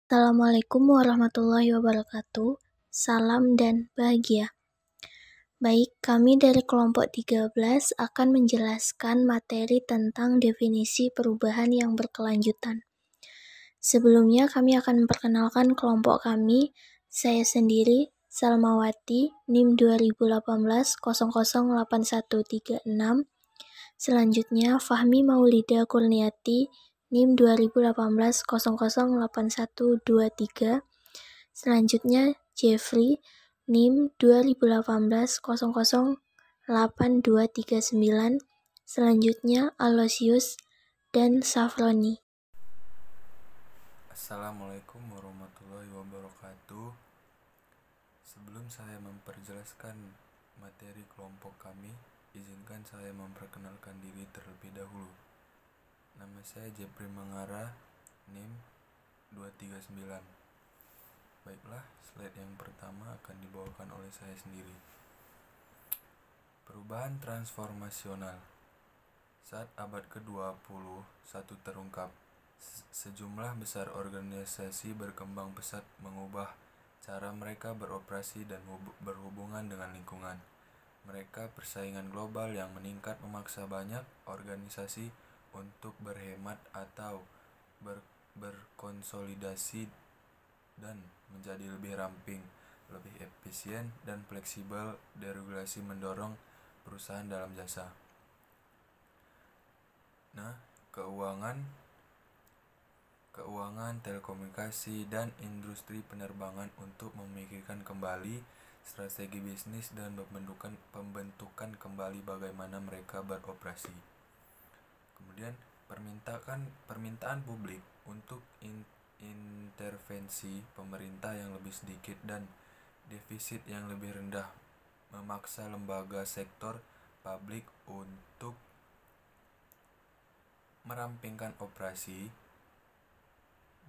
Assalamualaikum warahmatullahi wabarakatuh. Salam dan bahagia. Baik, kami dari kelompok 13 akan menjelaskan materi tentang definisi perubahan yang berkelanjutan. Sebelumnya kami akan memperkenalkan kelompok kami. Saya sendiri, Salmawati, NIM 2018 008136. Selanjutnya, Fahmi Maulida Kurniati, NIM 2018 008123. Selanjutnya, Jeffrey, NIM 2018 008239. Selanjutnya, Alosius dan Safroni. Assalamualaikum warahmatullahi wabarakatuh. Sebelum saya memperjelaskan materi kelompok kami, izinkan saya memperkenalkan diri terlebih dahulu. Nama saya Jeffrey Mangara, NIM 239. Baiklah, slide yang pertama akan dibawakan oleh saya sendiri. Perubahan transformasional. Saat abad ke-21 terungkap, sejumlah besar organisasi berkembang pesat mengubah cara mereka beroperasi dan berhubungan dengan lingkungan. Mereka persaingan global yang meningkat memaksa banyak organisasi untuk berhemat atau berkonsolidasi dan menjadi lebih ramping, lebih efisien dan fleksibel. Deregulasi mendorong perusahaan dalam jasa. Nah, keuangan, telekomunikasi, dan industri penerbangan untuk memikirkan kembali strategi bisnis dan pembentukan kembali bagaimana mereka beroperasi. Kemudian permintaan publik untuk intervensi pemerintah yang lebih sedikit dan defisit yang lebih rendah memaksa lembaga sektor publik untuk merampingkan operasi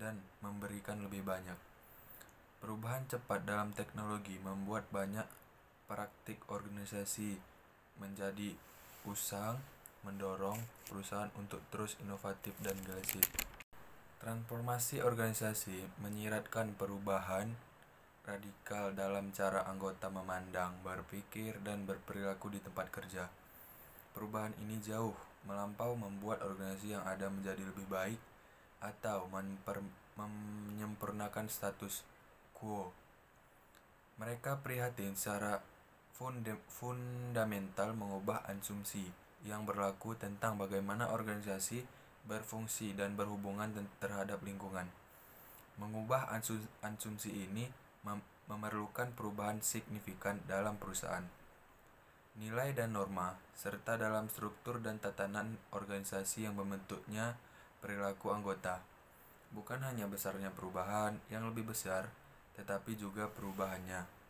dan memberikan lebih banyak. Perubahan cepat dalam teknologi membuat banyak praktik organisasi menjadi usang, mendorong perusahaan untuk terus inovatif dan agresif. Transformasi organisasi menyiratkan perubahan radikal dalam cara anggota memandang, berpikir, dan berperilaku di tempat kerja. Perubahan ini jauh melampau membuat organisasi yang ada menjadi lebih baik atau menyempurnakan status quo. Mereka prihatin secara fundamental mengubah asumsi yang berlaku tentang bagaimana organisasi berfungsi dan berhubungan terhadap lingkungan. Mengubah asumsi ini memerlukan perubahan signifikan dalam perusahaan, nilai dan norma, serta dalam struktur dan tatanan organisasi yang membentuknya perilaku anggota. Bukan hanya besarnya perubahan yang lebih besar, tetapi juga perubahannya.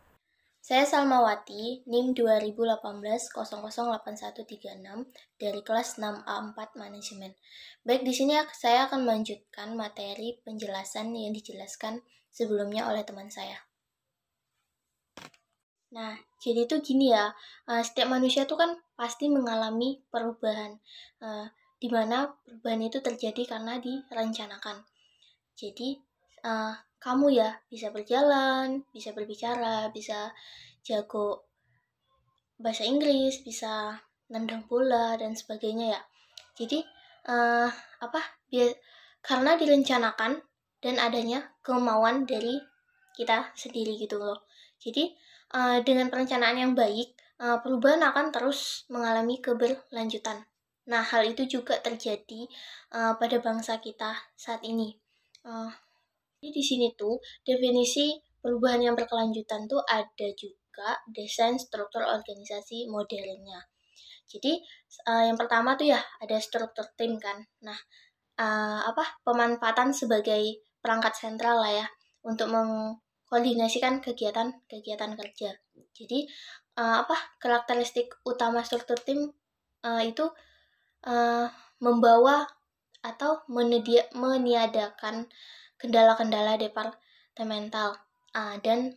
Saya Salmawati, NIM 2018 008136 dari kelas 6A4 Manajemen. Baik, di sini saya akan melanjutkan materi penjelasan yang dijelaskan sebelumnya oleh teman saya. Nah, jadi itu gini ya, setiap manusia tuh kan pasti mengalami perubahan, di mana perubahan itu terjadi karena direncanakan. Jadi, kamu ya bisa berjalan, bisa berbicara, bisa jago bahasa Inggris, bisa nendang bola dan sebagainya ya. Jadi karena direncanakan dan adanya kemauan dari kita sendiri gitu loh. Jadi dengan perencanaan yang baik, perubahan akan terus mengalami keberlanjutan. Nah, hal itu juga terjadi pada bangsa kita saat ini. Jadi di sini tuh definisi perubahan yang berkelanjutan tuh ada juga desain struktur organisasi modernnya. Jadi yang pertama tuh ya ada struktur tim kan. Nah, pemanfaatan sebagai perangkat sentral lah ya untuk mengkoordinasikan kegiatan kerja. Jadi karakteristik utama struktur tim itu membawa atau meniadakan kendala-kendala departemental dan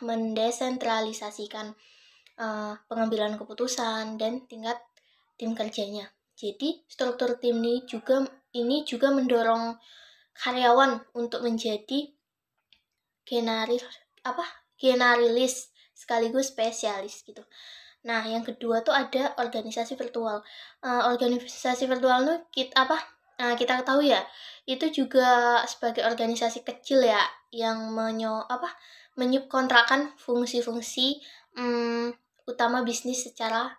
mendesentralisasikan pengambilan keputusan dan tingkat tim kerjanya. Jadi struktur tim ini juga mendorong karyawan untuk menjadi generalis sekaligus spesialis gitu. Nah, yang kedua tuh ada organisasi virtual. Organisasi virtual tuh kita ketahui ya, itu juga sebagai organisasi kecil ya yang menyubkontrakkan fungsi-fungsi utama bisnis secara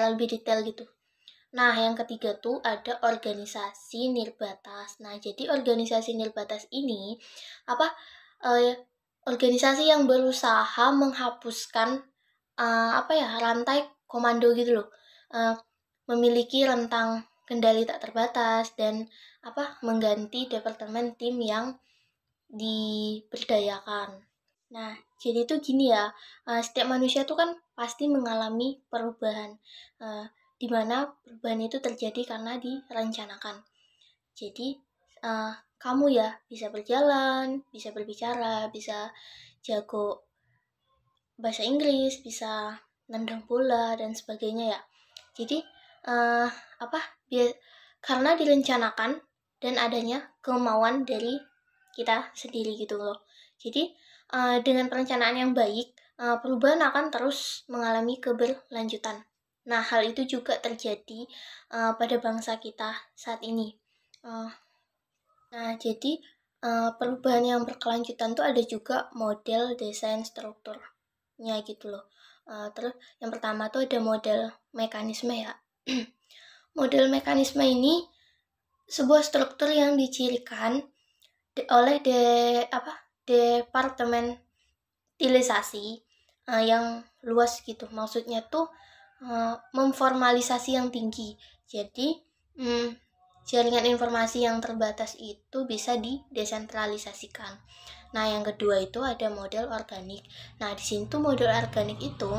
lebih detail gitu. Nah, yang ketiga tuh ada organisasi nirbatas. Nah, jadi organisasi nirbatas ini organisasi yang berusaha menghapuskan rantai komando gitu loh. Memiliki rentang kendali tak terbatas dan mengganti departemen tim yang diberdayakan. Nah, jadi itu gini ya, setiap manusia tuh kan pasti mengalami perubahan, di mana perubahan itu terjadi karena direncanakan. Jadi, kamu ya bisa berjalan, bisa berbicara, bisa jago bahasa Inggris, bisa nendang bola dan sebagainya ya. Jadi, karena direncanakan dan adanya kemauan dari kita sendiri gitu loh. Jadi, dengan perencanaan yang baik, perubahan akan terus mengalami keberlanjutan. Nah, hal itu juga terjadi pada bangsa kita saat ini. Nah, jadi perubahan yang berkelanjutan tuh ada juga model desain strukturnya gitu loh. Terus yang pertama tuh ada model mekanisme ya. Model mekanisme ini sebuah struktur yang dicirikan oleh departementilisasi yang luas gitu. Maksudnya tuh memformalisasi yang tinggi. Jadi jaringan informasi yang terbatas itu bisa didesentralisasikan. Nah, yang kedua itu ada model organik. Nah, di sini tuh model organik itu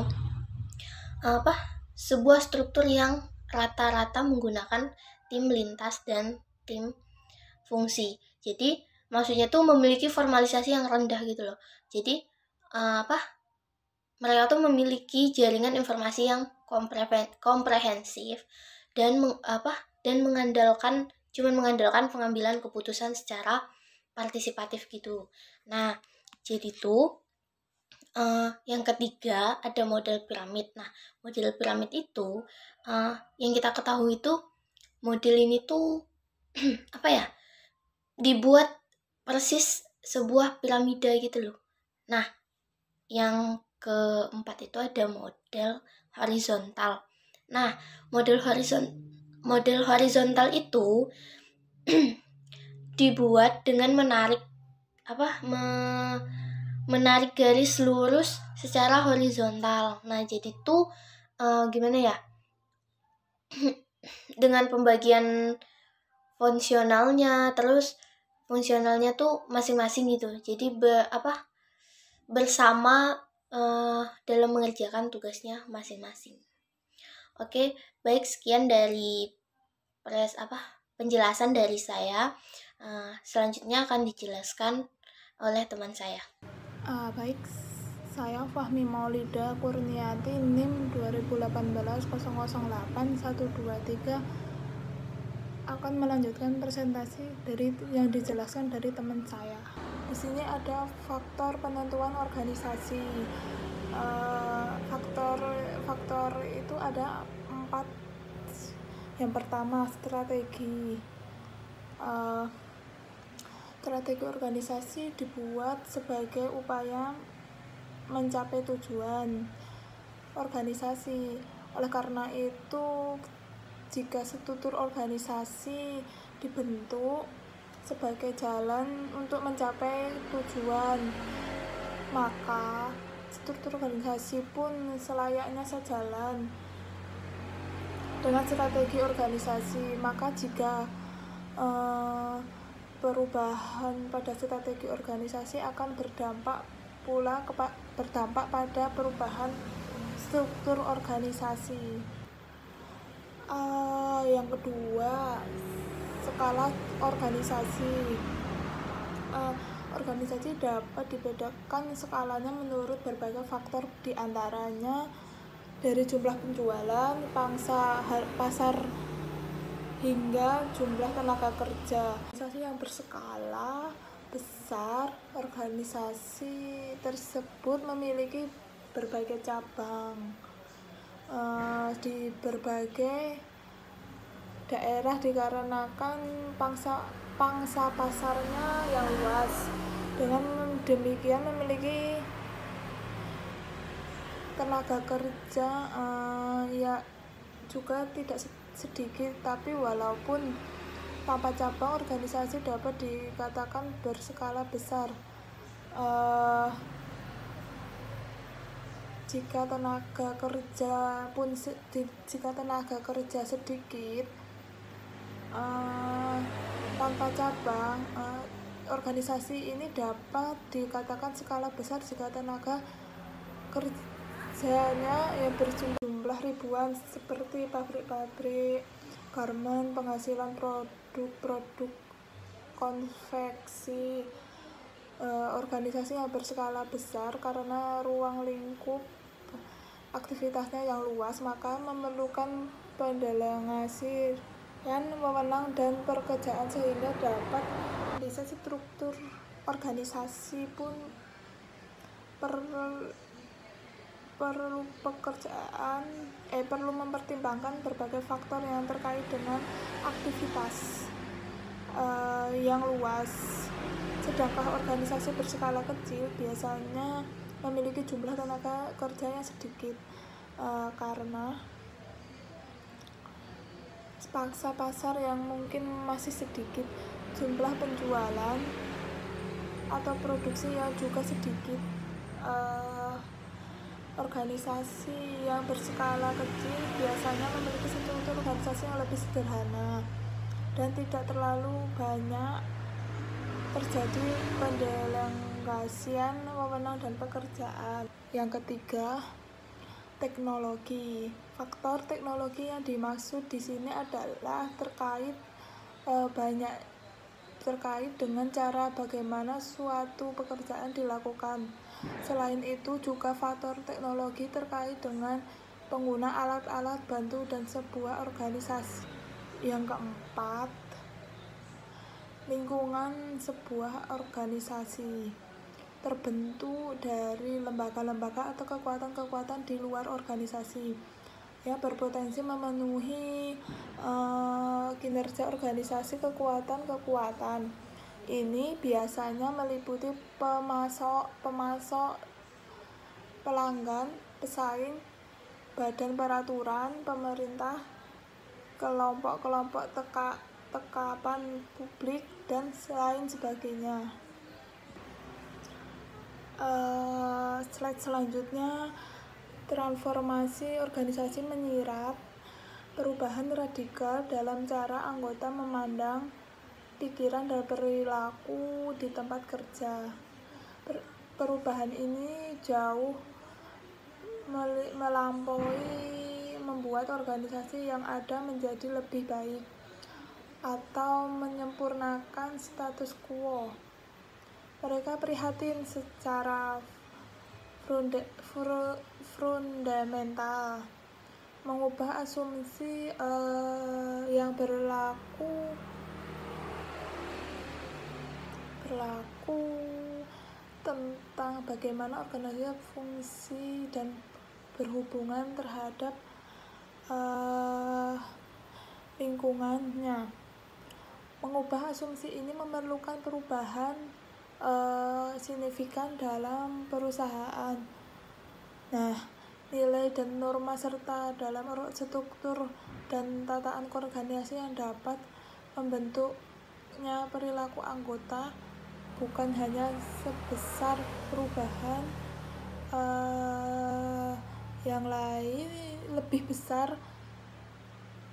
sebuah struktur yang rata-rata menggunakan tim lintas dan tim fungsi. Jadi maksudnya tuh memiliki formalisasi yang rendah gitu loh. Jadi mereka tuh memiliki jaringan informasi yang komprehensif dan mengandalkan pengambilan keputusan secara partisipatif gitu. Nah, jadi tuh yang ketiga ada model piramid. Nah, model piramid itu yang kita ketahui itu model ini tuh dibuat persis sebuah piramida gitu loh. Nah, yang keempat itu ada model horizontal. Nah, model horizontal itu dibuat dengan menarik garis lurus secara horizontal. Nah, jadi tuh gimana ya? Dengan pembagian fungsionalnya, terus fungsionalnya tuh masing-masing gitu. Jadi bersama dalam mengerjakan tugasnya masing-masing. Oke, baik, sekian dari penjelasan dari saya. Selanjutnya akan dijelaskan oleh teman saya. Baik, saya Fahmi Maulida Kurniati, NIM 2018-008-123 akan melanjutkan presentasi dari yang dijelaskan dari teman saya. Di sini ada faktor penentuan organisasi. Faktor itu ada 4. Yang pertama, strategi. Strategi organisasi dibuat sebagai upaya mencapai tujuan organisasi. Oleh karena itu, jika struktur organisasi dibentuk sebagai jalan untuk mencapai tujuan, maka struktur organisasi pun selayaknya sejalan dengan strategi organisasi. Maka jika perubahan pada strategi organisasi akan berdampak pada perubahan struktur organisasi. Yang kedua, skala organisasi. Organisasi dapat dibedakan skalanya menurut berbagai faktor, diantaranya dari jumlah penjualan, pangsa pasar hingga jumlah tenaga kerja. Organisasi yang berskala besar, organisasi tersebut memiliki berbagai cabang di berbagai daerah dikarenakan pangsa pasarnya yang luas. Dengan demikian memiliki tenaga kerja ya juga tidak sedikit, tapi walaupun tanpa cabang organisasi dapat dikatakan berskala besar. Jika tenaga kerja sedikit tanpa cabang, organisasi ini dapat dikatakan skala besar jika tenaga kerjanya ya berjumlah ribuan, seperti pabrik-pabrik, garmen, penghasilan produk konveksi. Organisasi yang berskala besar karena ruang lingkup aktivitasnya yang luas, maka memerlukan pendelegasi dan wewenang dan pekerjaan sehingga dapat bisa struktur organisasi pun perlu mempertimbangkan berbagai faktor yang terkait dengan aktivitas yang luas. Sedangkan organisasi berskala kecil biasanya memiliki jumlah tenaga kerja yang sedikit karena pangsa pasar yang mungkin masih sedikit, jumlah penjualan atau produksi yang juga sedikit. Organisasi yang berskala kecil biasanya memiliki struktur organisasi yang lebih sederhana dan tidak terlalu banyak terjadi pendelegasian wewenang dan pekerjaan. Yang ketiga, teknologi. Faktor teknologi yang dimaksud di sini adalah terkait dengan cara bagaimana suatu pekerjaan dilakukan. Selain itu juga faktor teknologi terkait dengan pengguna alat-alat bantu dan sebuah organisasi. Yang keempat, lingkungan sebuah organisasi terbentuk dari lembaga-lembaga atau kekuatan-kekuatan di luar organisasi yang berpotensi memenuhi kinerja organisasi. Kekuatan-kekuatan ini biasanya meliputi pemasok, pelanggan, pesaing, badan peraturan, pemerintah, kelompok-kelompok tekapan publik, dan lain sebagainya. Slide selanjutnya, transformasi organisasi menyirat perubahan radikal dalam cara anggota memandang, pikiran, dan perilaku di tempat kerja. Perubahan ini jauh melampaui membuat organisasi yang ada menjadi lebih baik atau menyempurnakan status quo. Mereka prihatin secara fundamental, mengubah asumsi yang berlaku tentang bagaimana organisasi fungsi dan berhubungan terhadap lingkungannya. Mengubah asumsi ini memerlukan perubahan signifikan dalam perusahaan. Nah, nilai dan norma serta dalam struktur dan tataan organisasi yang dapat membentuknya perilaku anggota, bukan hanya sebesar perubahan yang lain lebih besar,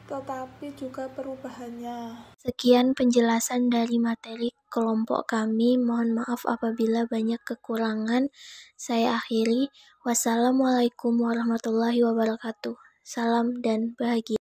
tetapi juga perubahannya. Sekian penjelasan dari materi kelompok kami. Mohon maaf apabila banyak kekurangan. Saya akhiri. Wassalamualaikum warahmatullahi wabarakatuh. Salam dan bahagia.